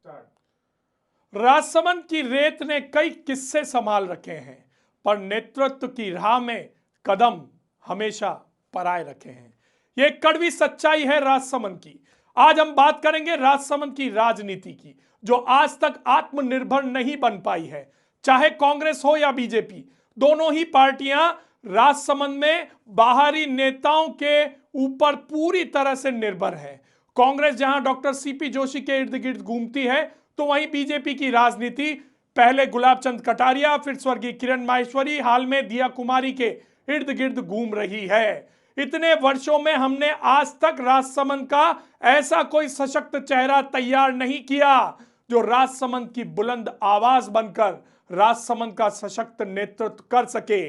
राजसमंद की रेत ने कई किस्से संभाल रखे हैं, पर नेतृत्व की राह में कदम हमेशा पराए रखे हैं। यह कड़वी सच्चाई है राजसमंद की। आज हम बात करेंगे राजसमंद की राजनीति की, जो आज तक आत्मनिर्भर नहीं बन पाई है। चाहे कांग्रेस हो या बीजेपी, दोनों ही पार्टियां राजसमंद में बाहरी नेताओं के ऊपर पूरी तरह से निर्भर है। कांग्रेस जहां डॉक्टर सीपी जोशी के इर्द गिर्द घूमती है, तो वहीं बीजेपी की राजनीति पहले गुलाब चंद कटारिया, फिर स्वर्गीय किरण माहेश्वरी, हाल में दिया कुमारी के इर्द गिर्द घूम रही है। इतने वर्षों में हमने आज तक राजसमंद का ऐसा कोई सशक्त चेहरा तैयार नहीं किया जो राजसमंद की बुलंद आवाज बनकर राजसमंद का सशक्त नेतृत्व कर सके।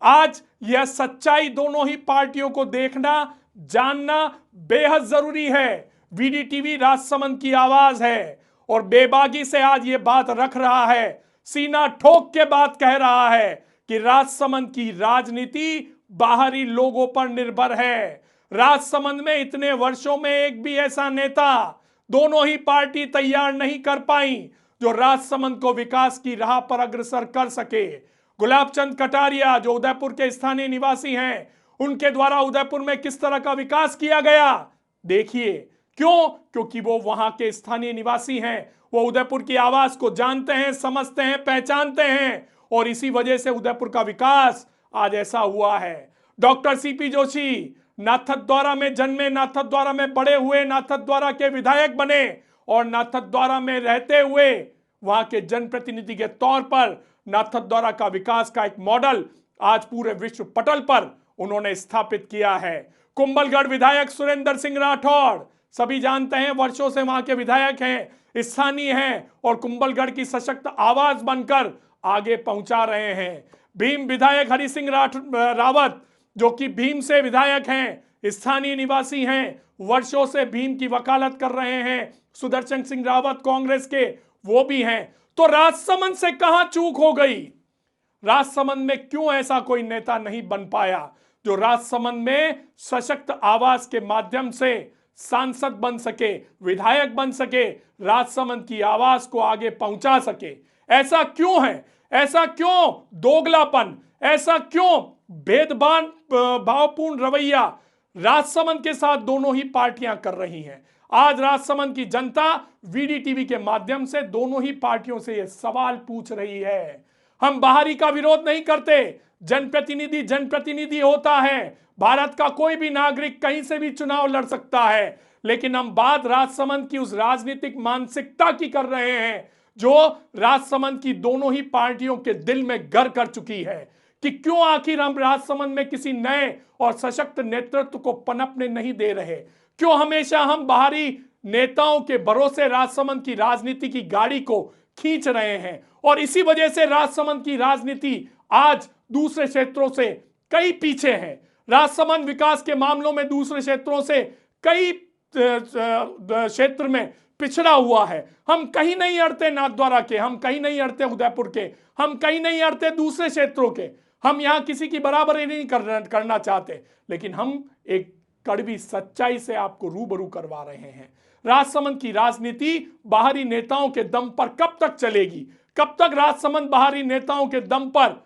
आज यह सच्चाई दोनों ही पार्टियों को देखना, जानना बेहद जरूरी है। वीडीटीवी राजसमंद की आवाज है और बेबागी से आज ये बात रख रहा है, सीना ठोक के बात कह रहा है कि राजसमंद की राजनीति बाहरी लोगों पर निर्भर है। राजसमंद में इतने वर्षों में एक भी ऐसा नेता दोनों ही पार्टी तैयार नहीं कर पाई जो राजसमंद को विकास की राह पर अग्रसर कर सके। गुलाब चंद कटारिया जो उदयपुर के स्थानीय निवासी हैं, उनके द्वारा उदयपुर में किस तरह का विकास किया गया देखिए। क्यों? क्योंकि वो वहां के स्थानीय निवासी हैं, वो उदयपुर की आवाज को जानते हैं, समझते हैं, पहचानते हैं, और इसी वजह से उदयपुर का विकास आज ऐसा हुआ है। डॉक्टर सीपी जोशी नाथद्वारा में जन्मे, नाथद्वारा में बड़े हुए, नाथद्वारा के विधायक बने और नाथद्वारा में रहते हुए वहां के जनप्रतिनिधि के तौर पर नाथद्वारा का विकास का एक मॉडल आज पूरे विश्व पटल पर उन्होंने स्थापित किया है। कुंभलगढ़ विधायक सुरेंद्र सिंह राठौड़, सभी जानते हैं, वर्षों से वहां के विधायक हैं, स्थानीय हैं और कुंभलगढ़ की सशक्त आवाज बनकर आगे पहुंचा रहे हैं। भीम विधायक हरि सिंह रावत जो कि भीम से विधायक हैं, स्थानीय निवासी हैं, वर्षों से भीम की वकालत कर रहे हैं। सुदर्शन सिंह रावत कांग्रेस के, वो भी हैं। तो राजसमंद से कहां चूक हो गई? राजसमंद में क्यों ऐसा कोई नेता नहीं बन पाया जो राजसमंद में सशक्त आवाज के माध्यम से सांसद बन सके, विधायक बन सके, राजसमंद की आवाज को आगे पहुंचा सके? ऐसा क्यों है? ऐसा क्यों दोगलापन, ऐसा क्यों भेदभावपूर्ण रवैया राजसमंद के साथ दोनों ही पार्टियां कर रही हैं? आज राजसमंद की जनता वीडीटीवी के माध्यम से दोनों ही पार्टियों से यह सवाल पूछ रही है। हम बाहरी का विरोध नहीं करते, जनप्रतिनिधि जनप्रतिनिधि होता है, भारत का कोई भी नागरिक कहीं से भी चुनाव लड़ सकता है, लेकिन हम बात राजसमंद की उस राजनीतिक मानसिकता की कर रहे हैं जो राजसमंद की दोनों ही पार्टियों के दिल में घर कर चुकी है कि क्यों आखिर हम राजसमंद में किसी नए और सशक्त नेतृत्व को पनपने नहीं दे रहे? क्यों हमेशा हम बाहरी नेताओं के भरोसे राजसमंद की राजनीति की गाड़ी को खींच रहे हैं? और इसी वजह से राजसमंद की राजनीति आज दूसरे क्षेत्रों से कई पीछे है। राजसमंद विकास के मामलों में दूसरे क्षेत्रों से कई क्षेत्र में पिछड़ा हुआ है। हम कहीं नहीं अड़ते नाथद्वारा के, हम कहीं नहीं अड़ते उदयपुर के, हम कहीं नहीं अड़ते दूसरे क्षेत्रों के। हम यहां किसी की बराबरी नहीं करना चाहते, लेकिन हम एक कड़वी सच्चाई से आपको रूबरू करवा रहे हैं। राजसमंद की राजनीति बाहरी नेताओं के दम पर कब तक चलेगी? कब तक राजसमंद बाहरी नेताओं के दम पर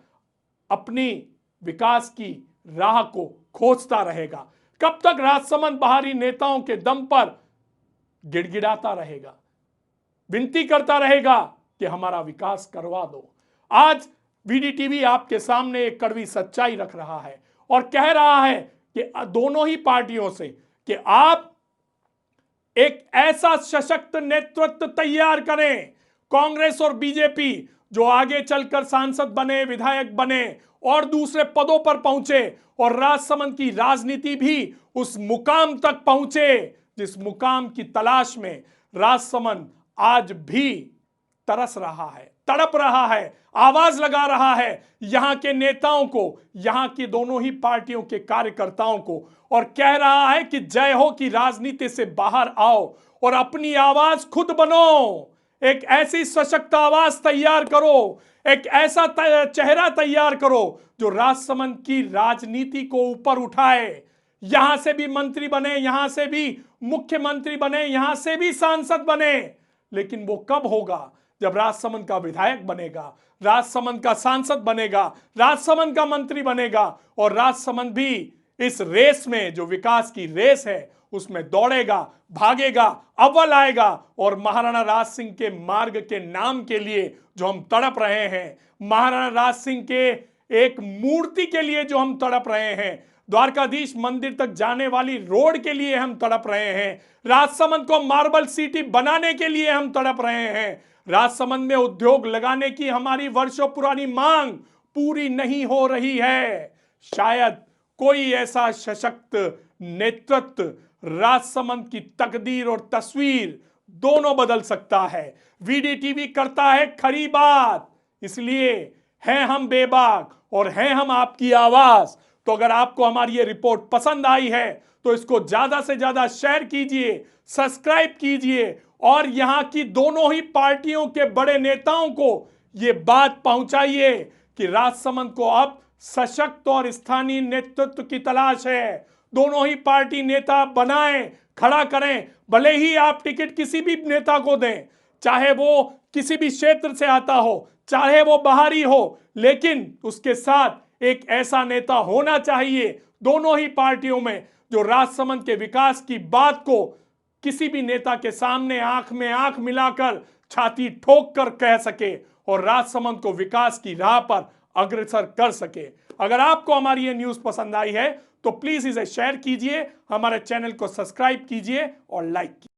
अपनी विकास की राह को खोजता रहेगा? कब तक राजसमंद बाहरी नेताओं के दम पर गिड़गिड़ाता रहेगा, विनती करता रहेगा कि हमारा विकास करवा दो? आज वीडीटीवी आपके सामने एक कड़वी सच्चाई रख रहा है और कह रहा है कि दोनों ही पार्टियों से कि आप एक ऐसा सशक्त नेतृत्व तैयार करें, कांग्रेस और बीजेपी, जो आगे चलकर सांसद बने, विधायक बने और दूसरे पदों पर पहुंचे और राजसमंद की राजनीति भी उस मुकाम तक पहुंचे जिस मुकाम की तलाश में राजसमंद आज भी तरस रहा है, तड़प रहा है, आवाज लगा रहा है यहां के नेताओं को, यहां की दोनों ही पार्टियों के कार्यकर्ताओं को, और कह रहा है कि जय हो की राजनीति से बाहर आओ और अपनी आवाज खुद बनो। एक ऐसी सशक्त आवाज तैयार करो, एक ऐसा चेहरा तैयार करो जो राजसमंद की राजनीति को ऊपर उठाए। यहां से भी मंत्री बने, यहां से भी मुख्यमंत्री बने, यहां से भी सांसद बने, लेकिन वो कब होगा? जब राजसमंद का विधायक बनेगा, राजसमंद का सांसद बनेगा, राजसमंद का मंत्री बनेगा और राजसमंद भी इस रेस में, जो विकास की रेस है, उसमें दौड़ेगा, भागेगा, अव्वल आएगा। और महाराणा राज सिंह के मार्ग के नाम के लिए जो हम तड़प रहे हैं, महाराणा राज सिंह के एक मूर्ति के लिए जो हम तड़प रहे हैं, द्वारकाधीश मंदिर तक जाने वाली रोड के लिए हम तड़प रहे हैं, राजसमंद को मार्बल सिटी बनाने के लिए हम तड़प रहे हैं, राजसमंद में उद्योग लगाने की हमारी वर्षों पुरानी मांग पूरी नहीं हो रही है। शायद कोई ऐसा सशक्त नेतृत्व राजसमंद की तकदीर और तस्वीर दोनों बदल सकता है। वीडीटीवी करता है खरी बात, इसलिए हैं हम बेबाक और हैं हम आपकी आवाज। तो अगर आपको हमारी ये रिपोर्ट पसंद आई है तो इसको ज्यादा से ज्यादा शेयर कीजिए, सब्सक्राइब कीजिए और यहां की दोनों ही पार्टियों के बड़े नेताओं को ये बात पहुंचाइए कि राजसमंद को अब सशक्त और स्थानीय नेतृत्व की तलाश है। दोनों ही पार्टी नेता बनाएं, खड़ा करें। भले ही आप टिकट किसी भी नेता को दें, चाहे वो किसी भी क्षेत्र से आता हो, चाहे वो बाहरी हो, लेकिन उसके साथ एक ऐसा नेता होना चाहिए दोनों ही पार्टियों में जो राजसमंद के विकास की बात को किसी भी नेता के सामने आंख में आंख मिलाकर, छाती ठोक कर कह सके और राजसमंद को विकास की राह पर अग्रसर कर सके। अगर आपको हमारी ये न्यूज़ पसंद आई है तो प्लीज़ इसे शेयर कीजिए, हमारे चैनल को सब्सक्राइब कीजिए और लाइक कीजिए।